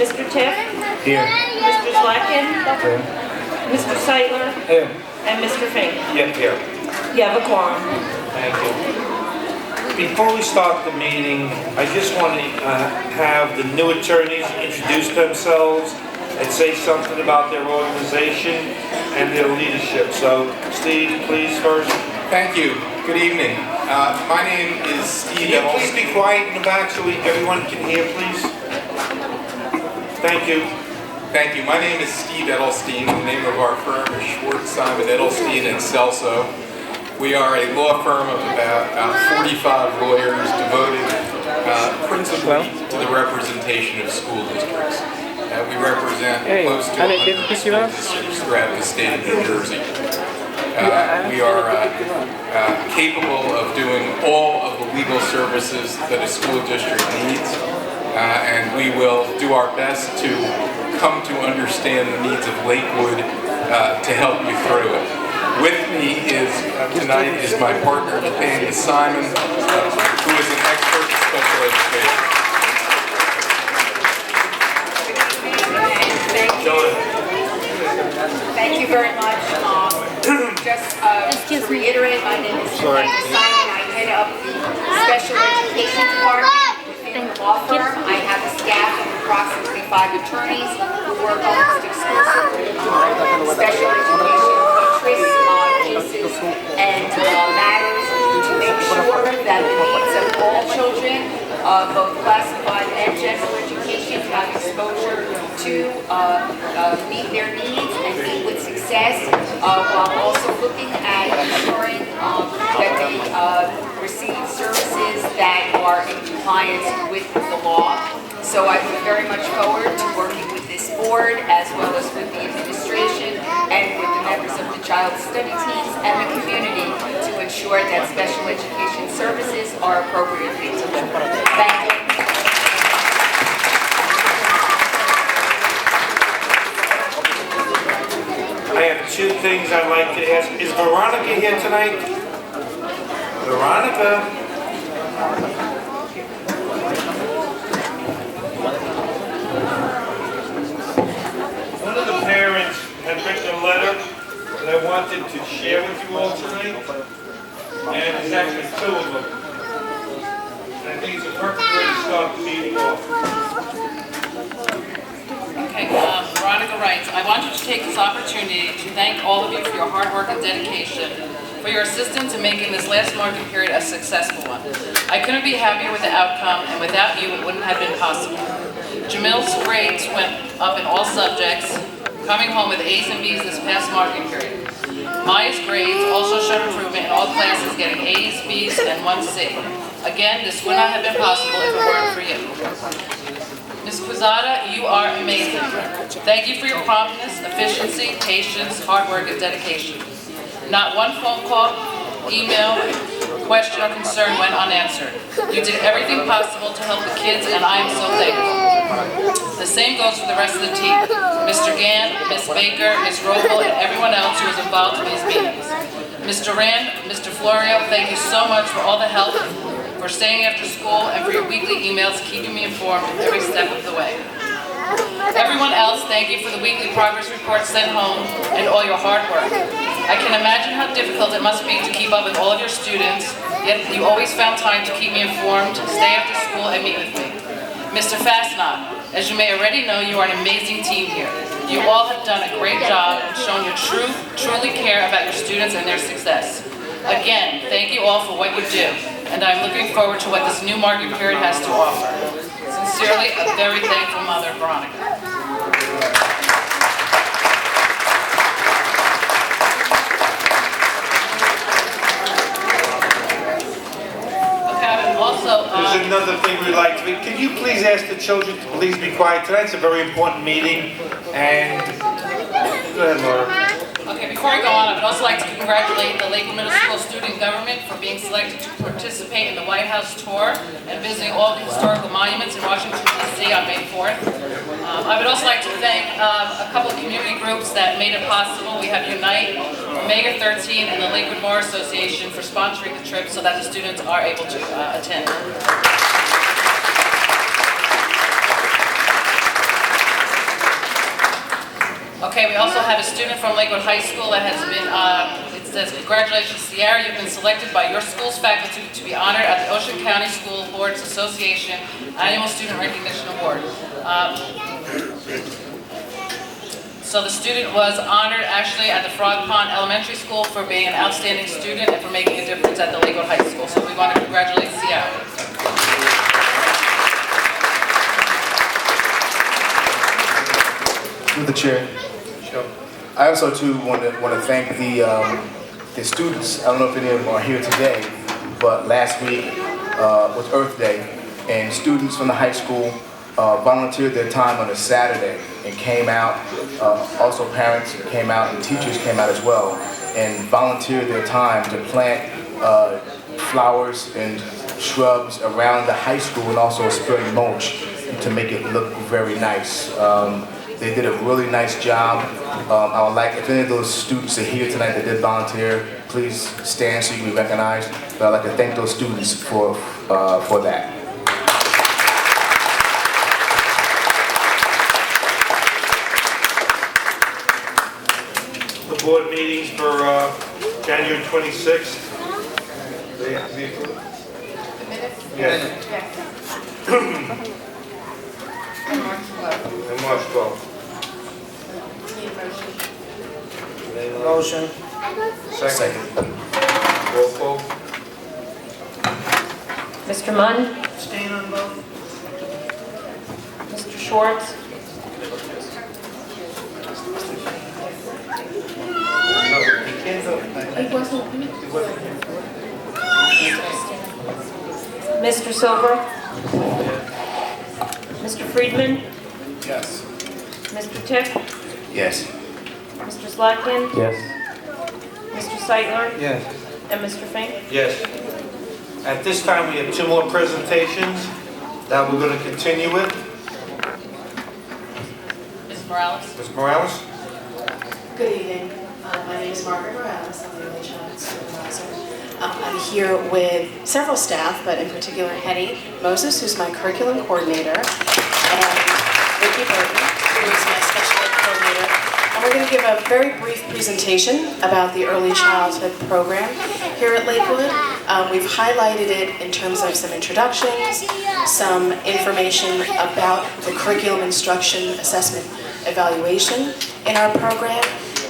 Mr. Tiff, Here. Mr. Zlakin, Here. Mr. Seidler, Here. and Mr. Fink. Yeah, here. You have a quorum. Thank you. Before we start the meeting, I just want to have the new attorneys introduce themselves and say something about their organization and their leadership. So, Steve, please first. Thank you. Good evening. My name is Steve. Can you please be quiet in the back so everyone can hear, please? Thank you. Thank you. My name is Steve Edelstein. The name of our firm is Schwartz, Simon, Edelstein & Celso. We are a law firm of about 45 lawyers devoted principally to the representation of school districts. We represent close to 100 school districts throughout the state of New Jersey. We are capable of doing all of the legal services that a school district needs, and we will do our best to come to understand the needs of Lakewood to help you through it. With me tonight is my partner, Nathaniel Simon, who is an expert in special education. Thank you very much. Just to reiterate, my name is Nathaniel Simon. I head up the special education department within the law firm. I have a staff of approximately 5 attorneys who work almost exclusively on special education cases and matters to make sure that the needs of all children, both classified and general education, have exposure to meet their needs and meet with success, while also looking at ensuring that they receive services that are in compliance with the law. So I look very much forward to working with this board as well as with the administration and with the members of the child study teams and the community to ensure that special education services are appropriately delivered. Thank you. I have 2 things I'd like to ask. Is Veronica here tonight? Veronica? One of the parents had written a letter that I wanted to share with you all tonight, and there's actually 2 of them. And I think it's a perfect way to start the meeting off. Okay, Veronica writes, I wanted to take this opportunity to thank all of you for your hard work and dedication, for your assistance in making this last marking period a successful one. I couldn't be happier with the outcome, and without you, it wouldn't have been possible. Jamil's grades went up in all subjects, coming home with A's and B's this past marking period. Maya's grades also showed improvement in all classes, getting A's, B's, and 1 C. Again, this would not have been possible if it weren't for you. Ms. Quezada, you are amazing. Thank you for your promptness, efficiency, patience, hard work, and dedication. Not one phone call, email, question, or concern went unanswered. You did everything possible to help the kids, and I am so thankful. The same goes for the rest of the team. Mr. Gann, Ms. Baker, Ms. Roble, and everyone else who was involved in these meetings. Mr. Rand, Mr. Florio, thank you so much for all the help, for staying after school, and for your weekly emails keeping me informed every step of the way. Everyone else, thank you for the weekly progress reports sent home and all your hard work. I can imagine how difficult it must be to keep up with all of your students, yet you always found time to keep me informed, stay after school, and meet with me. Mr. Fastnot, as you may already know, you are an amazing team here. You all have done a great job and shown you truly care about your students and their success. Again, thank you all for what you do, and I'm looking forward to what this new marking period has to offer. Sincerely, a very thankful mother, Veronica. There's another thing we'd like to. Can you please ask the children to please be quiet? Tonight's a very important meeting, and go ahead, Laura. Okay, before I go on, I would also like to congratulate the Lakewood Middle School student government for being selected to participate in the White House tour and visiting all the historical monuments in Washington, D.C. on May 4th. I would also like to thank a couple of community groups that made it possible. We have Unite, Omega 13, and the Lakewood Bar Association for sponsoring the trip so that the students are able to attend. Okay, we also have a student from Lakewood High School that has been, it says, congratulations, Sierra, you've been selected by your school's faculty to be honored at the Ocean County School Boards Association Annual Student Recognition Award. So the student was honored actually at the Frog Pond Elementary School for being an outstanding student and for making a difference at the Lakewood High School. So we want to congratulate Sierra. Through the chair. I also too want to thank the students. I don't know if any of them are here today, but last week was Earth Day, and students from the high school volunteered their time on a Saturday and came out. Also parents came out and teachers came out as well and volunteered their time to plant flowers and shrubs around the high school and also spread mulch to make it look very nice. They did a really nice job. I would like, if any of those students are here tonight that did volunteer, please stand so you can be recognized. But I'd like to thank those students for that. The board meetings for January 26th. They have to be approved? The minutes? Yes. And March 12th. And March 12th. Need a motion? Motion. Second. Roll call. Mr. Munn? Staying on both? Mr. Schwartz? Mr. Silver? Mr. Friedman? Yes. Mr. Tick? Yes. Mr. Slatkin? Yes. Mr. Seitler? Yes. And Mr. Fink? Yes. At this time, we have two more presentations that we're going to continue with. Ms. Morales? Ms. Morales? Good evening. My name is Margaret Morales. I'm the early childhood supervisor. I'm here with several staff, but in particular Henny Moses, who's my curriculum coordinator, and Vicki Burton, who is my special ed coordinator. And we're going to give a very brief presentation about the early childhood program here at Lakewood. We've highlighted it in terms of some introductions, some information about the curriculum instruction assessment evaluation in our program.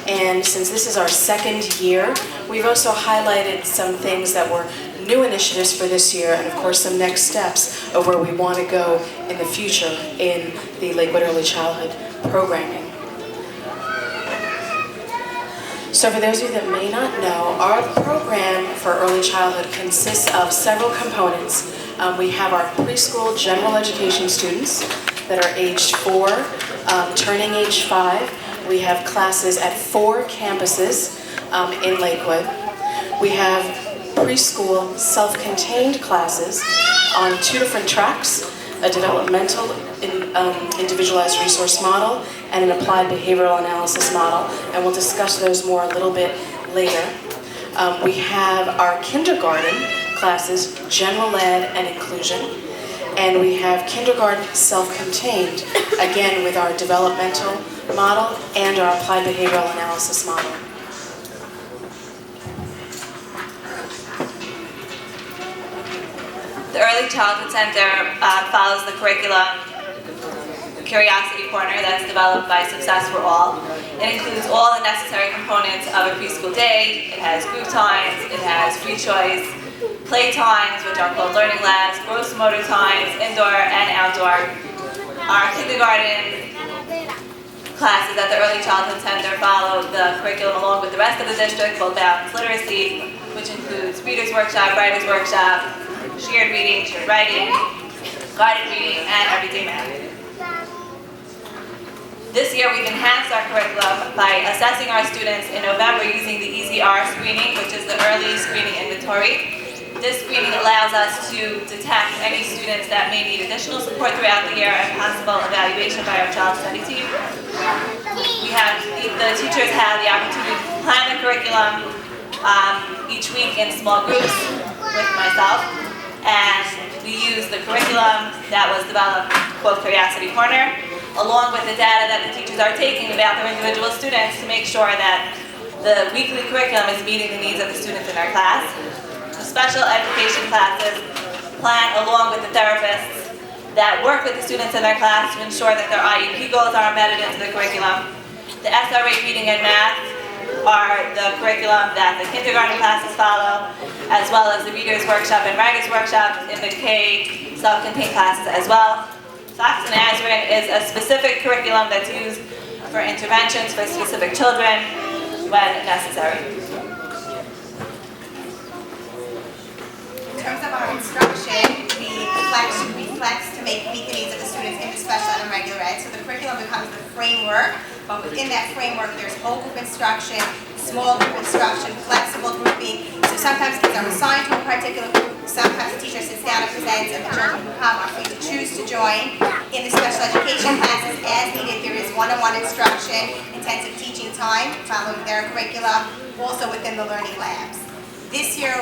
And since this is our second year, we've also highlighted some things that were new initiatives for this year and of course some next steps of where we want to go in the future in the Lakewood Early Childhood programming. So for those of you that may not know, our program for early childhood consists of several components. We have our preschool general education students that are aged 4, turning age 5. We have classes at 4 campuses in Lakewood. We have preschool self-contained classes on 2 different tracks, a developmental individualized resource model and an applied behavioral analysis model, and we'll discuss those more a little bit later. We have our kindergarten classes, general ed and inclusion, and we have kindergarten self-contained, again with our developmental model and our applied behavioral analysis model. The Early Childhood Center follows the curriculum Curiosity Corner that's developed by Success for All. It includes all the necessary components of a preschool day. It has group times, it has free choice, play times, which are called learning labs, gross motor times, indoor and outdoor. Our kindergarten classes at the Early Childhood Center follow the curriculum along with the rest of the district, called Balanced Literacy, which includes Reader's Workshop, Writer's Workshop, shared reading, shared writing, guided reading, and everyday math. This year we've enhanced our curriculum by assessing our students in November using the EZR screening, which is the early screening inventory. This screening allows us to detect any students that may need additional support throughout the year and possible evaluation by our child study team. The teachers have the opportunity to plan the curriculum each week in small groups with myself, and we use the curriculum that was developed called Curiosity Corner. along with the data that the teachers are taking about their individual students to make sure that the weekly curriculum is meeting the needs of the students in our class. The special education classes plan along with the therapists that work with the students in their class to ensure that their IEP goals are embedded into the curriculum. The SRA reading and math are the curriculum that the kindergarten classes follow, as well as the Readers Workshop and Writers Workshop in the K self-contained classes as well. Fox and Azrin is a specific curriculum that's used for interventions for specific children when necessary. In terms of our instruction, we flex to meet the needs of the students in the special and regular ed. So the curriculum becomes the framework, but within that framework there's whole group instruction, small group instruction, flexible grouping. So sometimes kids are assigned to a particular group, sometimes the teacher sits down and presents, and the children who come are free to choose to join. In the special education classes, as needed, there is one-on-one instruction, intensive teaching time, following their curriculum, also within the learning labs. This year,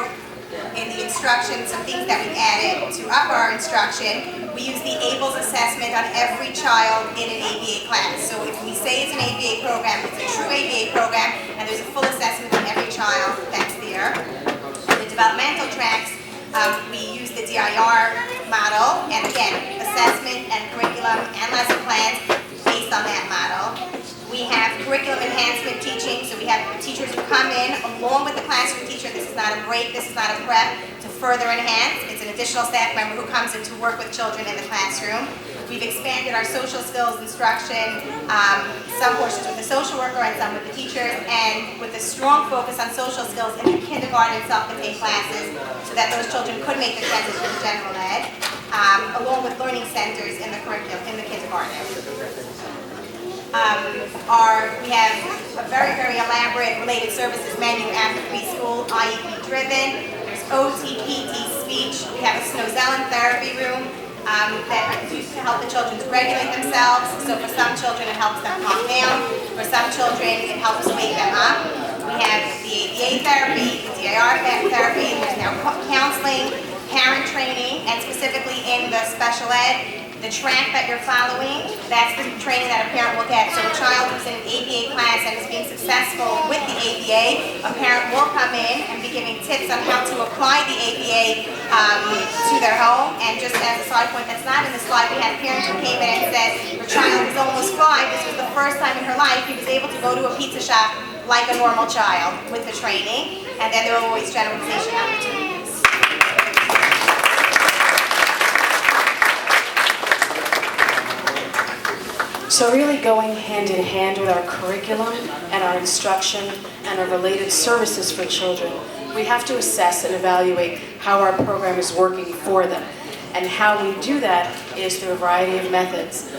in the instruction, some things that we've added to up our instruction, we use the ABLES assessment on every child in an ABA class. So if we say it's an ABA program, it's a true ABA program, and there's a full assessment on every child that's there. The developmental tracks, we use the DIR model, and again, assessment and curriculum and lesson plans based on that model. We have curriculum enhancement teaching, so we have teachers who come in along with the classroom teacher. This is not a break, this is not a prep, to further enhance. It's an additional staff member who comes in to work with children in the classroom. We've expanded our social skills instruction, some portions with the social worker and some with the teachers, and with a strong focus on social skills in the kindergarten and self-contained classes so that those children could make the transition to general ed, along with learning centers in the curriculum in the kindergarten. We have a very, very elaborate related services menu after preschool, IEP driven. There's OT, PT, speech. We have a Snowzellen therapy room that is used to help the children to regulate themselves. So for some children it helps them calm down. For some children it helps wake them up. We have the ABA therapy, the DIR therapy. There's now counseling, parent training, and specifically in the special ed, the track that you're following, that's the training that a parent will get. So a child who's in an ABA class and is being successful with the ABA, a parent will come in and be giving tips on how to apply the ABA to their home. And just as a side point that's not in the slide, we had parents who came in and said, her child is almost 5, this was the first time in her life he was able to go to a pizza shop like a normal child with the training. And then there are always generalization opportunities. So really going hand in hand with our curriculum and our instruction and our related services for children, we have to assess and evaluate how our program is working for them. And how we do that is through a variety of methods.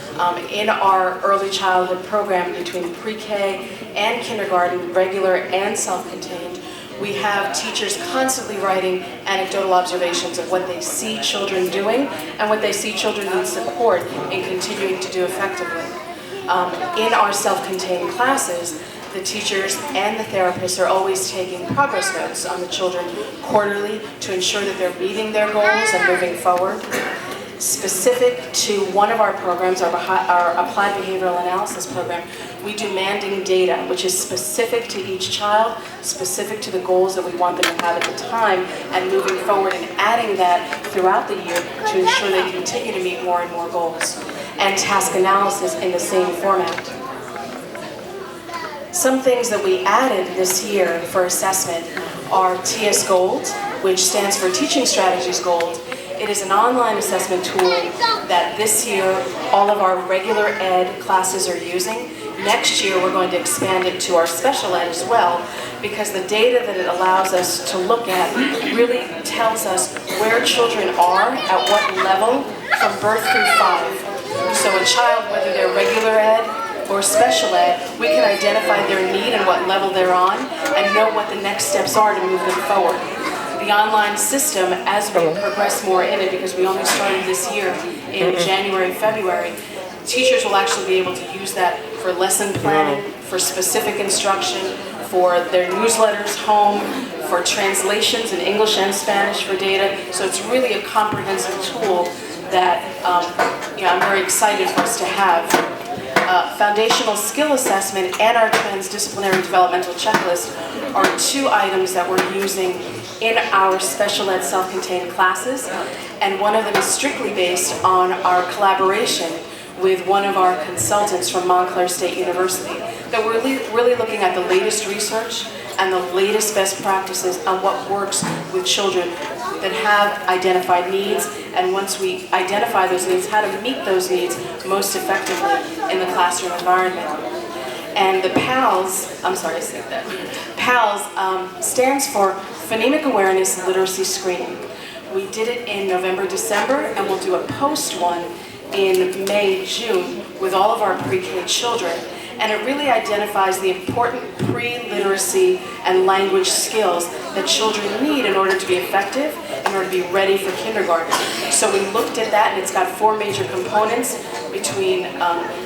In our early childhood program between pre-K and kindergarten, regular and self-contained, we have teachers constantly writing anecdotal observations of what they see children doing and what they see children need support in continuing to do effectively. In our self-contained classes, the teachers and the therapists are always taking progress notes on the children quarterly to ensure that they're meeting their goals and moving forward. Specific to one of our programs, our Applied Behavioral Analysis program, we do manding data, which is specific to each child, specific to the goals that we want them to have at the time, and moving forward and adding that throughout the year to ensure they continue to meet more and more goals. And task analysis in the same format. Some things that we added this year for assessment are TS Gold, which stands for Teaching Strategies Gold. It is an online assessment tool that this year all of our regular ed classes are using. Next year we're going to expand it to our special ed as well, because the data that it allows us to look at really tells us where children are, at what level, from birth through 5. So a child, whether they're regular ed or special ed, we can identify their need and what level they're on and know what the next steps are to move them forward. The online system, as we progress more in it, because we only started this year in January, February, teachers will actually be able to use that for lesson planning, for specific instruction, for their newsletters home, for translations in English and Spanish for data. So it's really a comprehensive tool that I'm very excited for us to have foundational skill assessment and our transdisciplinary developmental checklist are two items that we're using in our special ed self-contained classes, and one of them is strictly based on our collaboration with one of our consultants from Montclair State University, that we're really looking at the latest research and the latest best practices on what works with children that have identified needs, and once we identify those needs, how to meet those needs most effectively in the classroom environment. And the PALS, I'm sorry, I said that. PALS stands for Phonemic Awareness Literacy Screening. We did it in November, December, and we'll do a post one in May, June with all of our pre-K children. And it really identifies the important pre-literacy and language skills that children need in order to be effective, in order to be ready for kindergarten. So we looked at that, and it's got 4 major components between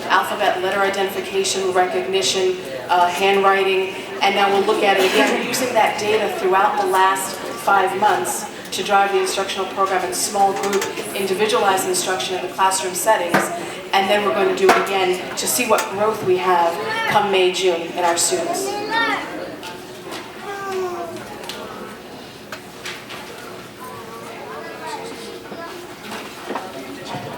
alphabet letter identification, recognition, handwriting, and now we'll look at it again using that data throughout the last 5 months to drive the instructional program in small group, individualized instruction in the classroom settings. And then we're going to do it again to see what growth we have come May, June in our students.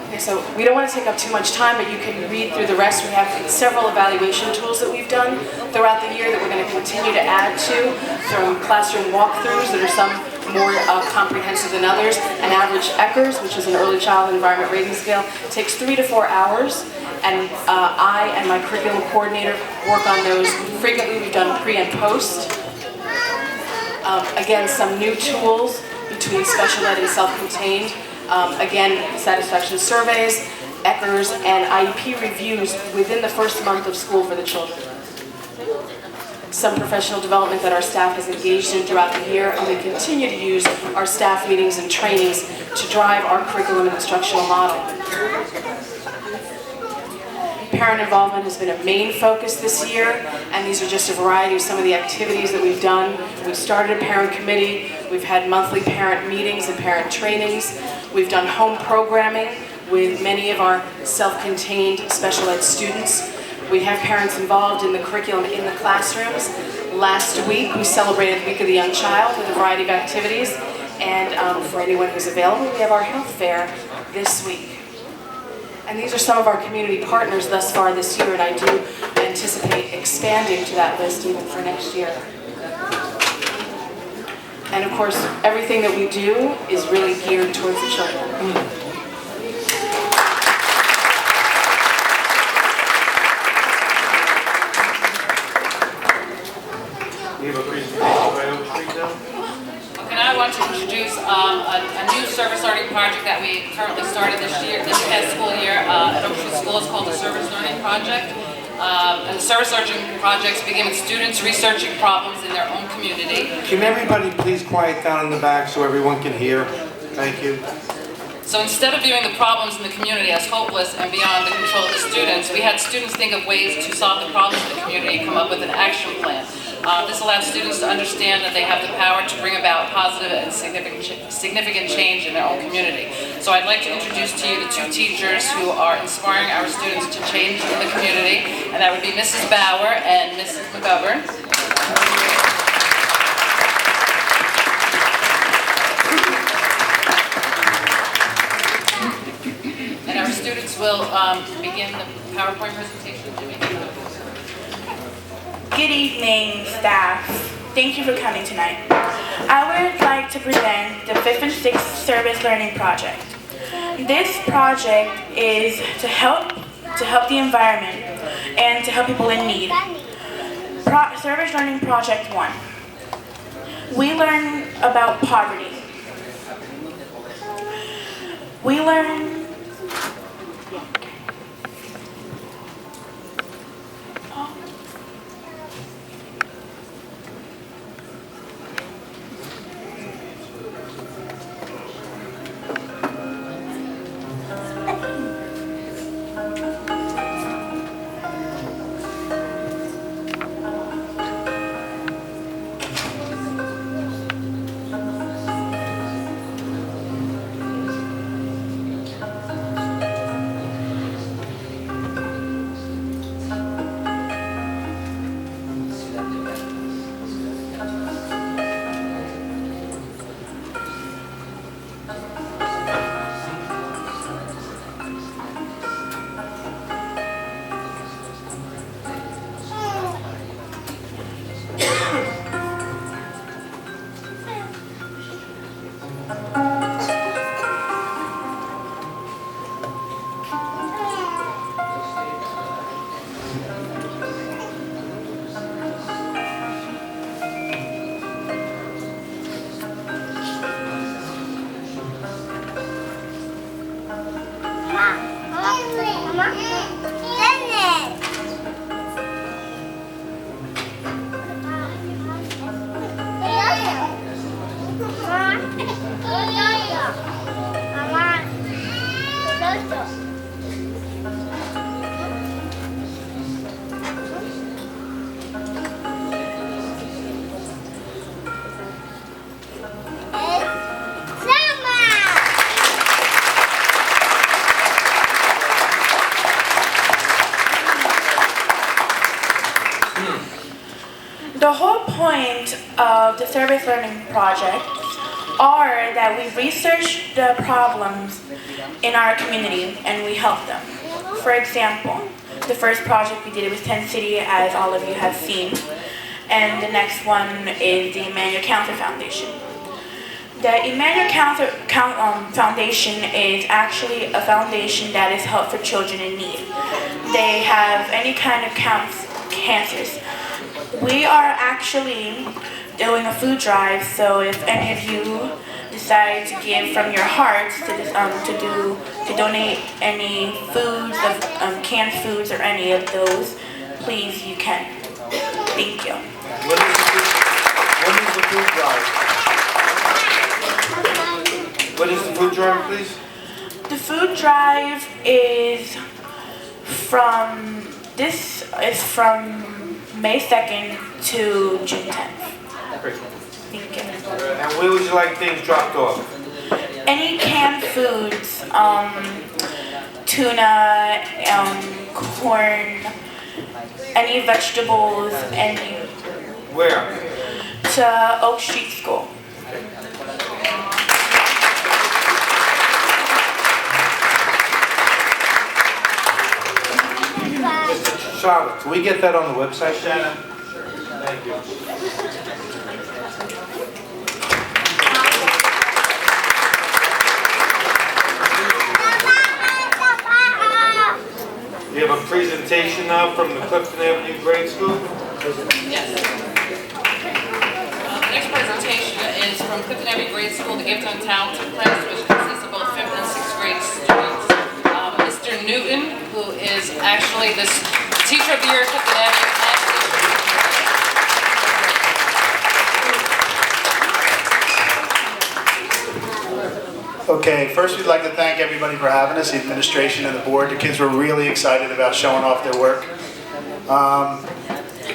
Okay, so we don't want to take up too much time, but you can read through the rest. We have several evaluation tools that we've done throughout the year that we're going to continue to add to, from classroom walkthroughs that are some more comprehensive than others. An average ECHRS, which is an early child environment rating scale, takes 3 to 4 hours, and I and my curriculum coordinator work on those frequently. We've done pre and post. Again, some new tools between special ed and self-contained. Again, satisfaction surveys, ECHRS, and IEP reviews within the first month of school for the children. Some professional development that our staff has engaged in throughout the year, and we continue to use our staff meetings and trainings to drive our curriculum and instructional model. Parent involvement has been a main focus this year, and these are just a variety of some of the activities that we've done. We've started a parent committee, we've had monthly parent meetings and parent trainings, we've done home programming with many of our self-contained special ed students. We have parents involved in the curriculum in the classrooms. Last week, we celebrated the Week of the Young Child with a variety of activities. And for anyone who's available, we have our health fair this week. And these are some of our community partners thus far this year, and I do anticipate expanding to that list even for next year. And of course, everything that we do is really geared towards the children. Okay, now I want to introduce a new service learning project that we currently started this past school year at Oak Street School. It's called the Service Learning Project. And the service learning projects begin with students researching problems in their own community. Can everybody please quiet down in the back so everyone can hear? Thank you. So instead of viewing the problems in the community as hopeless and beyond the control of the students, we had students think of ways to solve the problems in the community and come up with an action plan. This allows students to understand that they have the power to bring about positive and significant change in their own community. So I'd like to introduce to you the 2 teachers who are inspiring our students to change in the community, and that would be Mrs. Bauer and Mrs. McGovern. And our students will begin the PowerPoint presentation. Good evening, staff. Thank you for coming tonight. I would like to present the 5th and 6th Service Learning Project. This project is to help the environment and to help people in need. Service Learning Project 1. We learn about poverty. We learn point of the service learning project are that we research the problems in our community and we help them. For example, the first project we did was Tent City, as all of you have seen, and the next one is the Emmanuel Cancer Foundation. The Emmanuel Cancer Foundation is actually a foundation that is help for children in need. They have any kind of cancers. We are actually doing a food drive, so if any of you decide to give from your hearts to donate any foods, canned foods or any of those, please, you can. Thank you. What is the food drive? What is the food drive, please? The food drive is from May 2nd to June 10th. Thank you. And where would you like things dropped off? Any canned foods, tuna, corn, any vegetables, any. Where? To Oak Street School. Mr. Charlotte, can we get that on the website, Shannon? Thank you. We have a presentation now from the Clifton Avenue Grade School. Yes. The next presentation is from Clifton Avenue Grade School, the Gifted and Talented class, which consists of both 5th and 6th grade students. Mr. Newton, who is actually the Teacher of the Year at Clifton Avenue. Okay, first we'd like to thank everybody for having us, the administration and the board. The kids were really excited about showing off their work.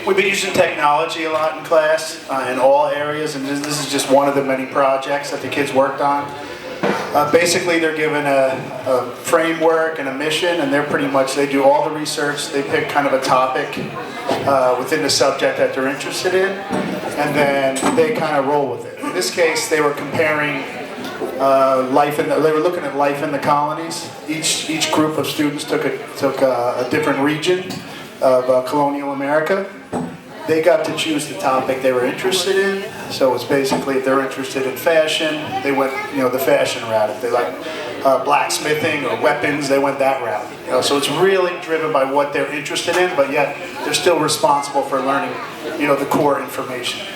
We've been using technology a lot in class in all areas, and this is just one of the many projects that the kids worked on. Basically, they're given a framework and a mission, and they do all the research. They pick kind of a topic within the subject that they're interested in, and then they kind of roll with it. In this case, they were comparing they were looking at life in the colonies. Each group of students took a different region of colonial America. They got to choose the topic they were interested in. So it's basically, if they're interested in fashion, they went the fashion route. If they like blacksmithing or weapons, they went that route. So it's really driven by what they're interested in, but yet they're still responsible for learning the core information.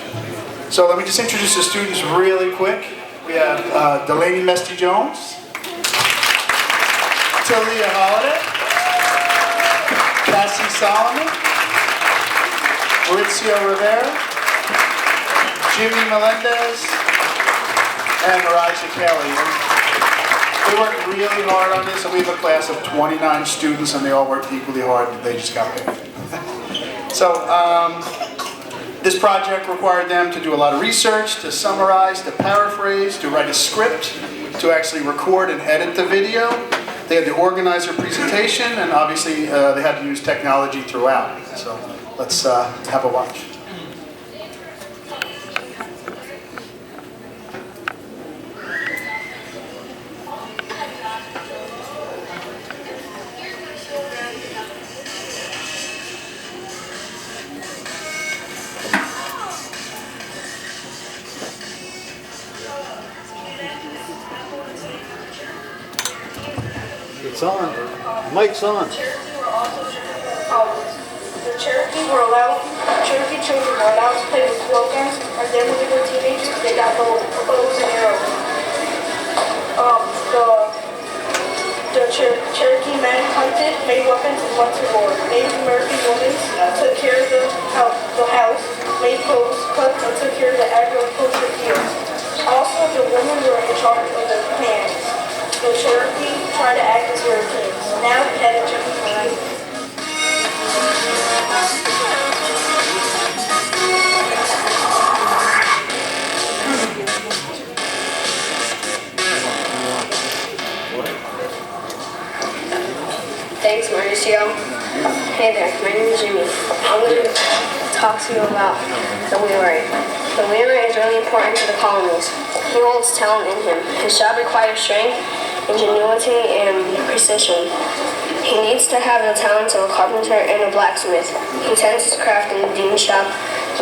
So let me just introduce the students really quick. We have Delaney Mesty-Jones, Talia Holiday, Cassie Solomon, Maurizio Rivera, Jimmy Melendez, and Marija Kelly. They worked really hard on this, and we have a class of 29 students, and they all worked equally hard, but they just got picked. So, this project required them to do a lot of research, to summarize, to paraphrase, to write a script, to actually record and edit the video. They had to organize their presentation, and obviously they had to use technology throughout. So let's have a watch. It's on. Mic's on. The Cherokee children were allowed to play with blowguns, and then when they were teenagers, they got bows and arrows. The Cherokee men hunted, made weapons, and went to war. Native American women took care of the house, made clothes, cooked, and took care of the agricultural fields. Also, the women were in charge of the clans. The Cherokee tried to act as Europeans. Now the head of Cherokee. Thanks, Mauricio. Lucio. Hey there, my name is Jimmy. I'm going to talk to you about the wheelwright. The wheelwright is really important to the colonies. He holds talent in him. His job requires strength, ingenuity, and precision. He needs to have the talents of a carpenter and a blacksmith. He tends his craft in the dean shop,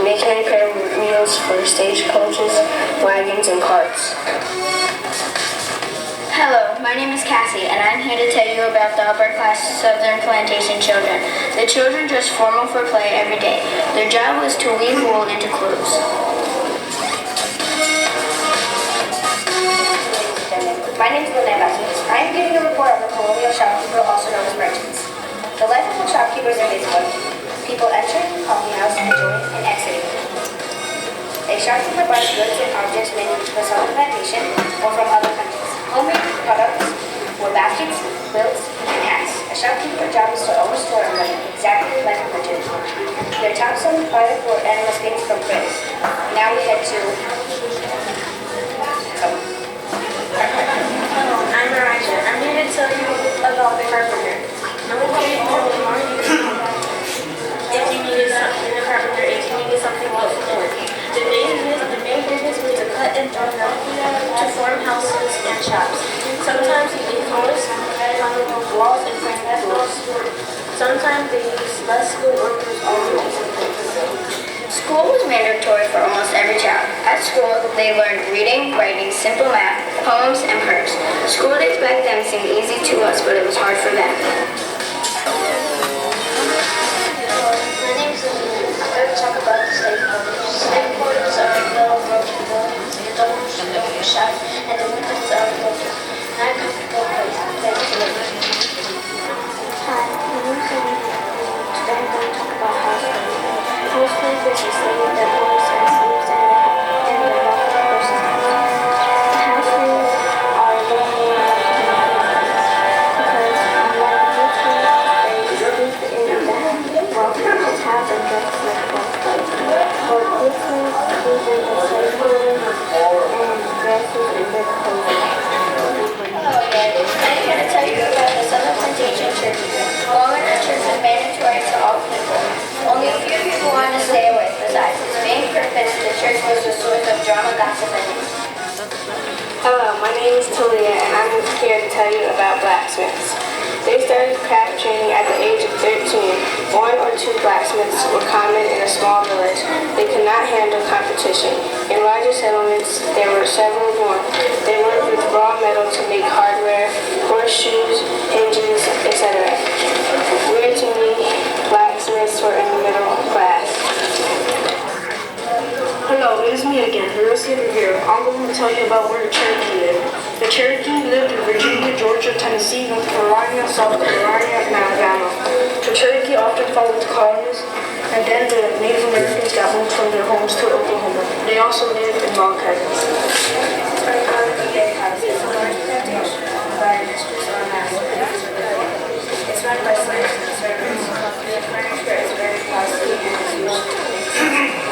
making and repairing wheels for stagecoaches, wagons, and carts. Hello, my name is Cassie, and I'm here to tell you about the upper class Southern plantation children. The children dress formal for play every day. Their job was to weave wool into clothes. My name is Lynette Baskins. I am giving a report on the colonial shopkeeper, also known as merchants. The life of the shopkeepers in Lakewood. People entering, coffee house, enjoying, and exiting. A shopkeeper buys goods and objects made from the southern plantation or from other countries. Homemade products were baskets, quilts, and hats. A shopkeeper's job is to own a store and run it exactly like a merchant. Their top selling product were animal skins from France. Now we head to I'm Marija. I'm here to tell you about the carpenter. If you needed something, the carpenter, if you needed something else to work. The main business was to cut and draw them to form houses and shops. Sometimes he did colors, walls, and frame doors. Sometimes they used less skilled workers or School was mandatory for almost every child. At school, they learned reading, writing, simple math, poems, and prayers. School days back then seemed easy to us, but it was hard for them. My name is Lily. I'm going to talk about the slave quarters. Slave quarters are a well-broken buildings, the double shaft, and the windows are broken. Not a comfortable place. Thanks for listening. Hi, my name is Lily. Today I'm going to talk about house cleaning. House cleaning is a slave that works and sleeps in the locked person's house. House cleaners are lonely and because unlike new cleaners, they sleep in the well, just have them dressed like both ways. But good cleaners usually a slave clothing and dresses in their clothing. Hello again. I'm here to tell you about the Southern Plantation Church. Going to church is mandatory to all people. Only a few people want to stay away. Besides its main purpose, the church was a source of drama, gossip, and news. Hello, my name is Talia, and I'm here to tell you about blacksmiths. They started craft training at the age of 13. One or two blacksmiths were common in a small village. They could not handle competition. In larger settlements, there were several more. They worked with raw metal to make hardware, horseshoes, hinges, etc. Weird to me, blacksmiths were in the middle class. Hello, it is me again, Horacio Rivera. I'm going to tell you about where the Cherokee lived. The Cherokee lived in Virginia, Georgia, Tennessee, North Carolina, South Carolina, and Alabama. The Cherokee often followed the colonists, and then the Native Americans got moved from their homes to Oklahoma. They also lived in log cabins. It's run by slaves and servants. The furniture is very costly and is used to make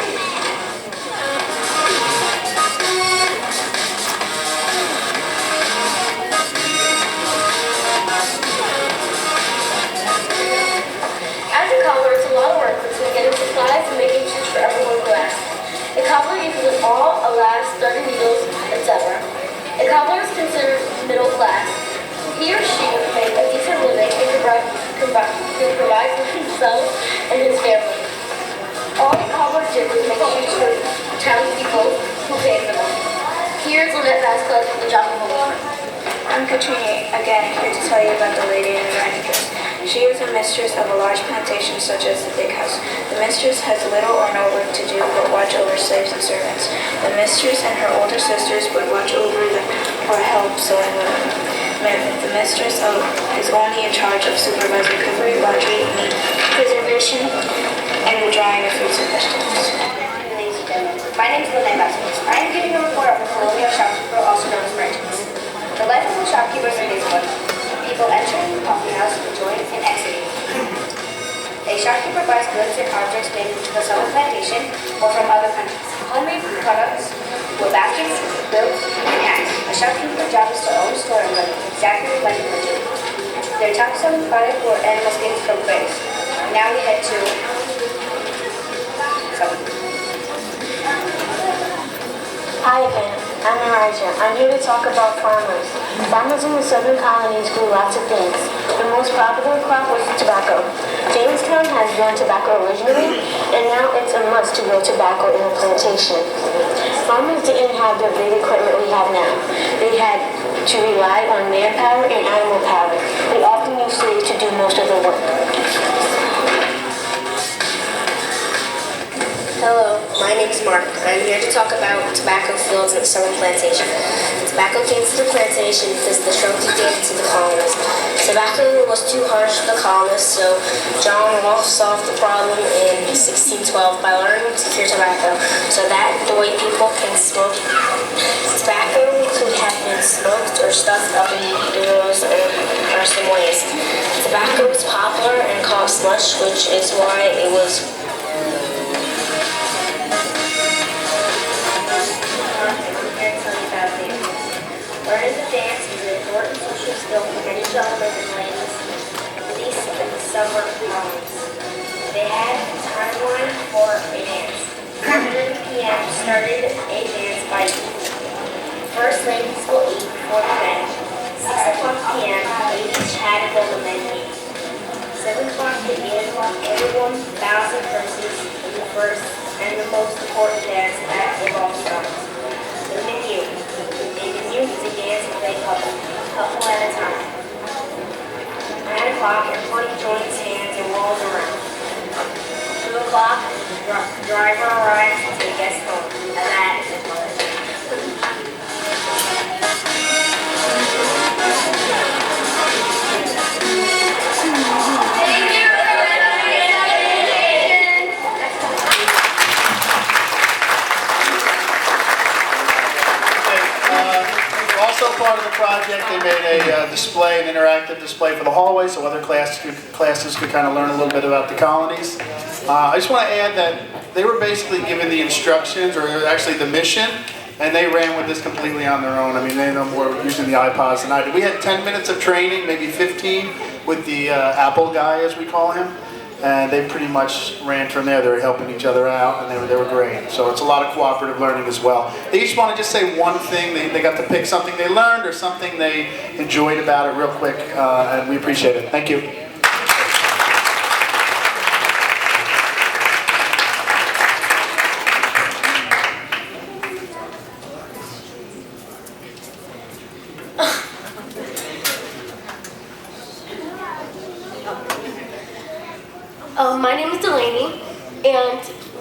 As a cobbler, it's a lot of work between getting supplies and making shoes for everyone who asks. A cobbler uses an awl, a lath, threaded needles, etc. A cobbler is considered middle class. He or she makes a decent living and can provide for himself and his family. All a cobbler did was make shoes for townspeople who paid for them. Here's Lynette Vasquez with the job of a woman. I'm Katrina, again here to tell you about the lady in the riding dress. She is a mistress of a large plantation such as the Big House. The mistress has little or no work to do but watch over slaves and servants. The mistress and her older sisters would watch over them or help sewing with them. The mistress is only in charge of supervising cookery, laundry, meat preservation, and the drying of fruits and vegetables. Ladies and gentlemen, my name is Lynette Baskins. I am giving a report on the colonial shopkeeper, also known as merchants. The life of the shopkeepers in Lakewood. People entering the coffee house, enjoying, and exiting. A shopkeeper buys goods and objects made from the southern plantation or from other countries. Homemade products were baskets, quilts, and hats. A shopkeeper's job is to own a store and run it exactly like a merchant. Their top 7 products were animal skins from bears. Now we head to Hi again, I'm Elijah. I'm here to talk about farmers. Farmers in the southern colonies grew lots of things. The most popular crop was tobacco. Jamestown has grown tobacco originally, and now it's a must to grow tobacco in a plantation. Farmers didn't have the big equipment we have now. They had to rely on manpower and animal power. They often used slaves to do most of the work. Hello, my name is Mark. I'm here to talk about tobacco fields and summer plantation. Tobacco came to the plantation because the shrubs gave it to the colonists. Tobacco was too harsh for the colonists, so John Rolfe solved the problem in 1612 by learning to cure tobacco so that the way people can smoke tobacco could have been smoked or stuffed up in barrels or some ways. Tobacco was popular and cost much, which is why it was Learning to dance is an important social skill for many gentlemen and ladies, at least in the summer colonies. They had a timeline for a dance. 7 p.m. started a dance by first ladies will eat before the men. 6 o'clock p.m. ladies chatted while the men eat. 7 o'clock to 8 o'clock, everyone bows and curses in the first and the most important dance that involves drums. The menu. Is a dance played couple at a time. 9 o'clock, everybody joins hands and rolls around. 2 o'clock, driver arrives to take us home. And that is it. Also part of the project, they made a display, an interactive display for the hallway so other classes could kind of learn a little bit about the colonies. I just want to add that they were basically given the instructions, or actually the mission, and they ran with this completely on their own. I mean, they know more using the iPods than I did. We had 10 minutes of training, maybe 15, with the Apple guy, as we call him. And they pretty much ran from there. They were helping each other out, and they were great. So it's a lot of cooperative learning as well. They each want to just say one thing. They got to pick something they learned or something they enjoyed about it real quick, and we appreciate it. Thank you. My name is Delaney, and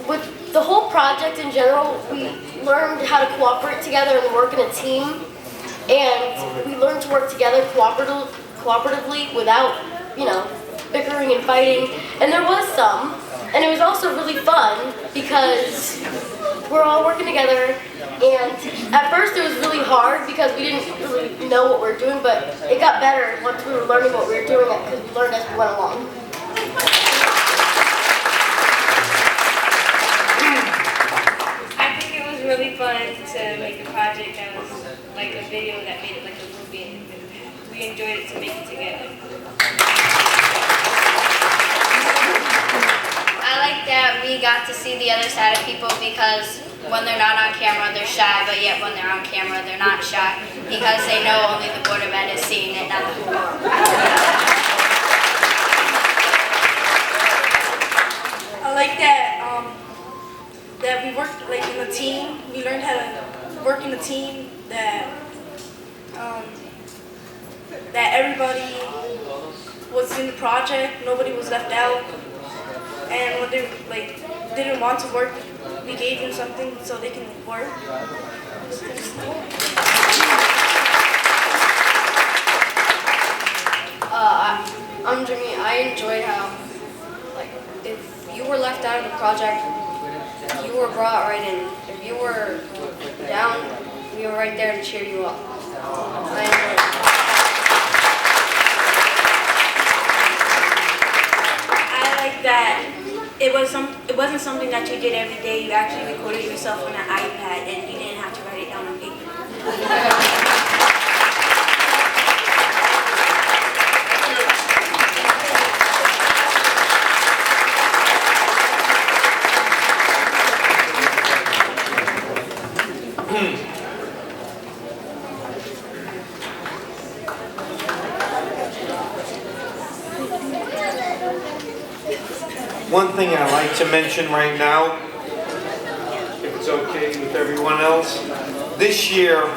with the whole project in general, we learned how to cooperate together and work in a team, and we learned to work together cooperatively without, bickering and fighting, and there was some, and it was also really fun because we're all working together, and at first it was really hard because we didn't really know what we were doing, but it got better once we were learning what we were doing because we learned as we went along. Really fun to make a project that was like a video that made it like a movie, and we enjoyed it to make it together. I like that we got to see the other side of people because when they're not on camera, they're shy, but yet when they're on camera, they're not shy because they know only the Board of Ed is seeing it, not the whole world. I like that that we worked like in a team. We learned how to work in a team. That that everybody was in the project. Nobody was left out. And when they didn't want to work, we gave them something so they can work. I'm Jimmy. I enjoyed how, if you were left out of the project, you were brought right in. If you were down, we were right there to cheer you up. I enjoyed it. I like that it wasn't something that you did every day. You actually recorded yourself on an iPad and you didn't have to write it down on paper. One thing I like to mention right now, if it's okay with everyone else, this year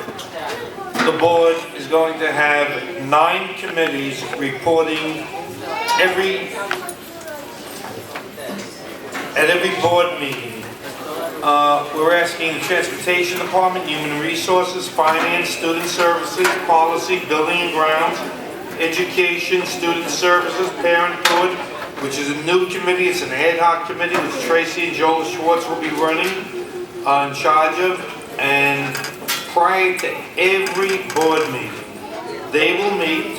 the board is going to have 9 committees reporting at every board meeting. We're asking the Transportation Department, Human Resources, Finance, Student Services, Policy, Building and Grounds, Education, Student Services, Parenthood, which is a new committee. It's an ad hoc committee which Tracy and Joel Schwartz will be running in charge of. And prior to every board meeting, they will meet,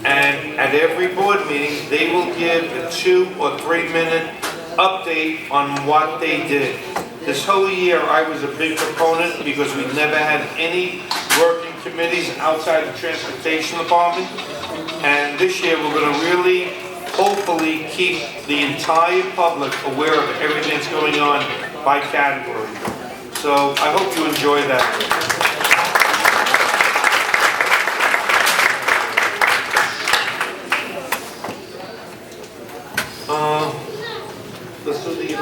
and at every board meeting, they will give a 2 or 3 minute update on what they did. This whole year, I was a big proponent because we never had any working committees outside the Transportation Department. And this year, we're going to really, hopefully, keep the entire public aware of everything that's going on by category. So I hope you enjoy that. Let's do the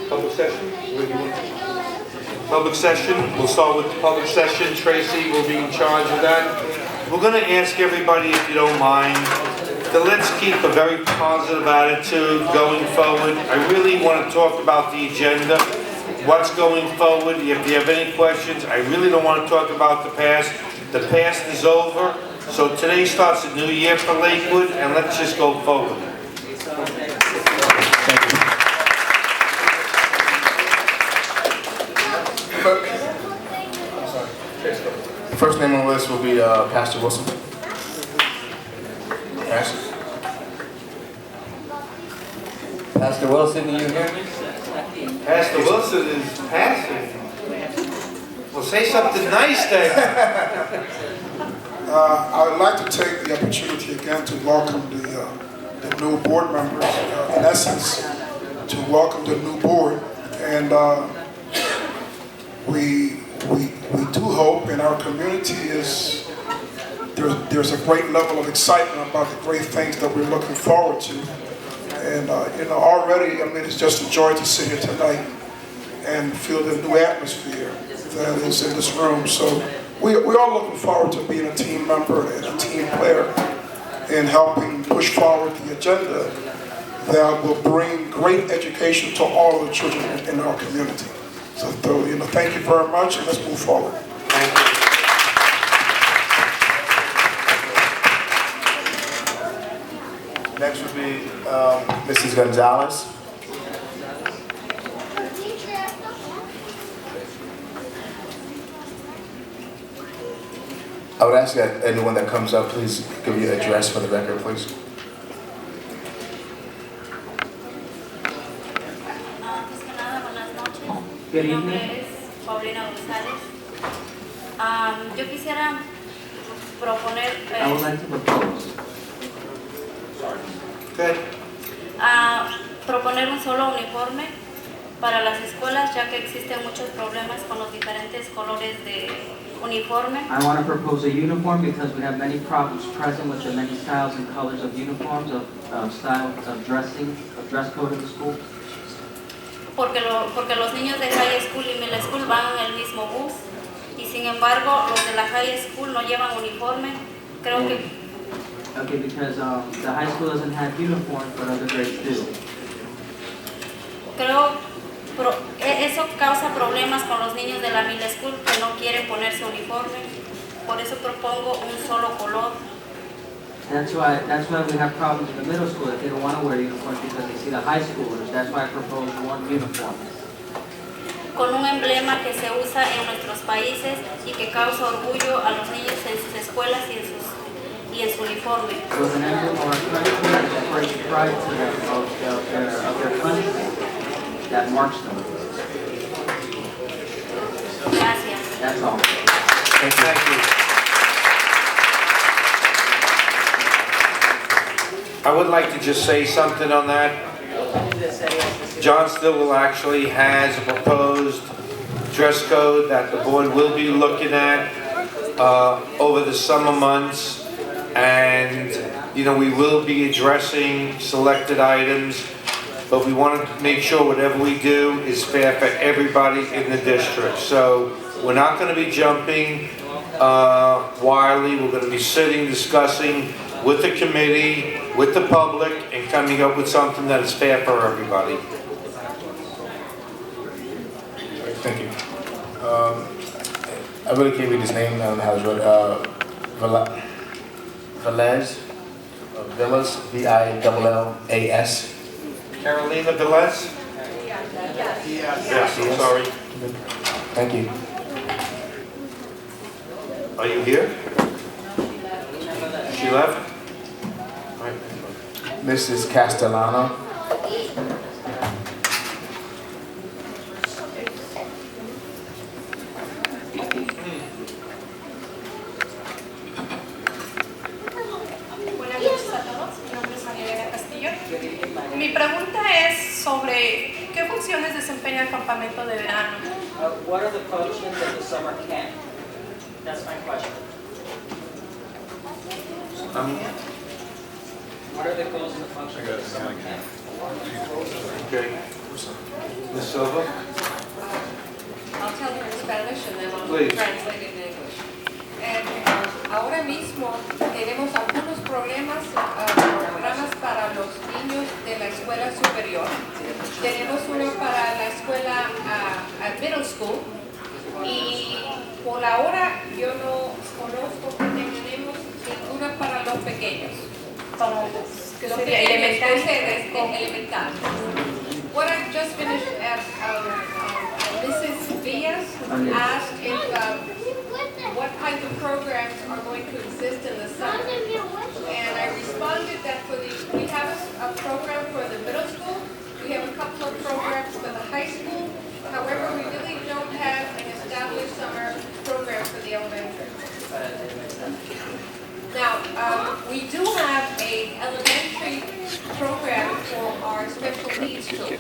public session. Where do you want to? Public session. We'll start with the public session. Tracy will be in charge of that. We're going to ask everybody, if you don't mind, to let's keep a very positive attitude going forward. I really want to talk about the agenda, what's going forward. If you have any questions, I really don't want to talk about the past. The past is over. So today starts a new year for Lakewood, and let's just go forward. First name on the list will be Pastor Wilson. Pastor. Pastor Wilson, do you hear me? Pastor Wilson is passing. Well, say something nice then. I would like to take the opportunity again to welcome the new board members. In essence, to welcome the new board, and we do hope in our community is there's a great level of excitement about the great things that we're looking forward to. And already, I mean, it's just a joy to sit here tonight and feel the new atmosphere that is in this room. So we're all looking forward to being a team member and a team player in helping push forward the agenda that will bring great education to all the children in our community. So, thank you very much, and let's move forward. Thank you. Next would be Mrs. Gonzalez. I would ask that anyone that comes up, please give your address for the record, please. Mi nombre es Paulina González. Yo quisiera proponer proponer un solo uniforme para las escuelas, ya que existen muchos problemas con los diferentes colores de uniforme. I want to propose a uniform because we have many problems present with the many styles and colors of uniforms, of style of dressing, of dress code in the school. Porque los niños de high school y middle school van en el mismo bus y sin embargo los de la high school no llevan uniforme. Creo que Okay, because the high school doesn't have uniforms, but other grades do. Eso causa problemas con los niños de la middle school que no quieren ponerse uniforme. Por eso propongo un solo color. That's why we have problems in the middle school that they don't want to wear uniforms because they see the high schoolers. That's why I propose one uniform. Con un emblema que se usa en nuestros países y que causa orgullo a los niños en sus escuelas y en su uniforme. With an emblem or a country that brings pride to them of their country, that marks them. Gracias. That's all. Thank you. I would like to just say something on that. John Stillwell actually has a proposed dress code that the board will be looking at over the summer months, and we will be addressing selected items. but we want to make sure whatever we do is fair for everybody in the district. So we're not going to be jumping wildly. We're going to be sitting, discussing with the committee, with the public, and coming up with something that is fair for everybody. Thank you. I really can't read his name. I don't know how it's read. Villas, V-I-L-L-A-S. Carolina Velez? Yes, I'm sorry. Thank you. Are you here? She left? Mrs. Castellano. Buenas noches a todos, mi nombre es María Elena Castillo. Mi pregunta es sobre qué funciones desempeña el campamento de verano. What are the functions of the summer camp? That's my question. What are the goals and the functions of the summer camp? Okay. Ms. Silva? I'll tell you in Spanish and then I'll Please. translate it in English. Ahora mismo tenemos algunos programas para los niños de la escuela superior. Tenemos uno para la escuela middle school y por ahora yo no conozco que tenemos ninguna para los pequeños. Para los pequeños, elemental. What I just finished, Mrs. Villas asked if what kinds of programs are going to exist in the summer. And I responded that we have a program for the middle school, we have a couple of programs for the high school. However, we really don't have an established summer program for the elementary. Now, we do have an elementary program for our special needs children.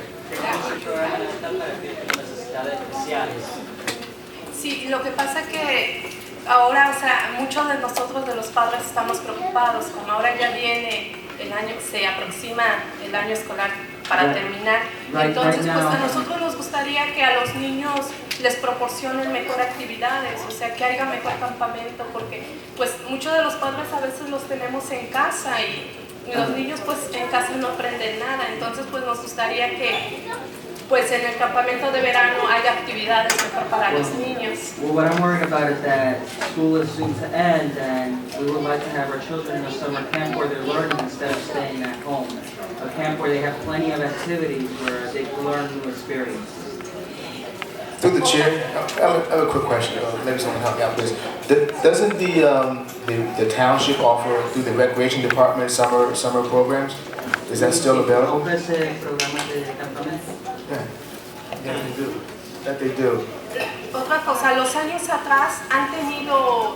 Sí, lo que pasa que ahora, o sea, muchos de nosotros, de los padres, estamos preocupados, como ahora ya viene el año, se aproxima el año escolar para terminar. Entonces, pues a nosotros nos gustaría que a los niños les proporcionen mejor actividades, o sea, que haya mejor campamento, porque pues muchos de los padres a veces los tenemos en casa y los niños pues en casa no aprenden nada. Entonces, pues nos gustaría que pues en el campamento de verano haya actividades mejor para los niños. Well, what I'm worried about is that school is soon to end, and we would like to have our children in a summer camp where they're learning instead of staying at home. A camp where they have plenty of activities where they can learn new experiences. Through the chair, I have a quick question. Maybe someone help me out with this. Doesn't the township offer through the recreation department summer programs? Is that still available? Yeah, they do. That they do. Otra cosa, los años atrás han tenido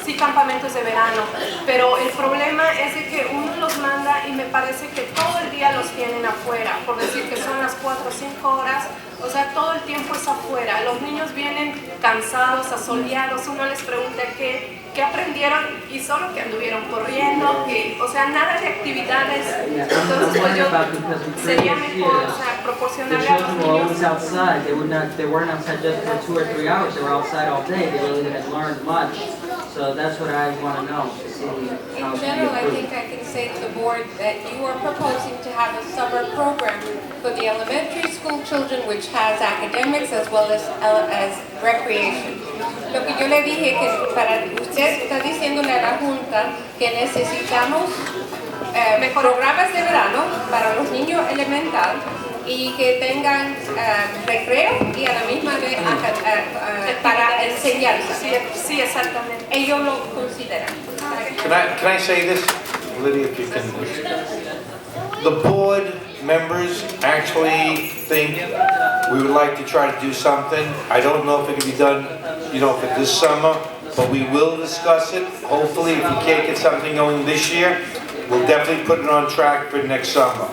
sí campamentos de verano, pero el problema es de que uno los manda y me parece que todo el día los tienen afuera, por decir que son las 4 o 5 horas, o sea, todo el tiempo es afuera. Los niños vienen cansados, asoleados, uno les pregunta qué aprendieron y solo que anduvieron corriendo, o sea, nada de actividades. Entonces, pues yo sería mejor, o sea, proporcionarle a los niños. They weren't outside just for 2 or 3 hours, they were outside all day, they really didn't learn much. So that's what I want to know, to see how In general, I think I can say to the board that you are proposing to have a summer program for the elementary school children, which has academics as well as recreation. Lo que yo le dije que para usted está diciéndole a la Junta que necesitamos programas de verano para los niños elementales y que tengan recreo y a la misma vez para enseñanza. Sí, exactamente. Ellos lo consideran. Can I say this? Lydia, if you can. The board members actually think we would like to try to do something. I don't know if it can be done, for this summer, but we will discuss it. Hopefully, if we can't get something going this year, we'll definitely put it on track for next summer.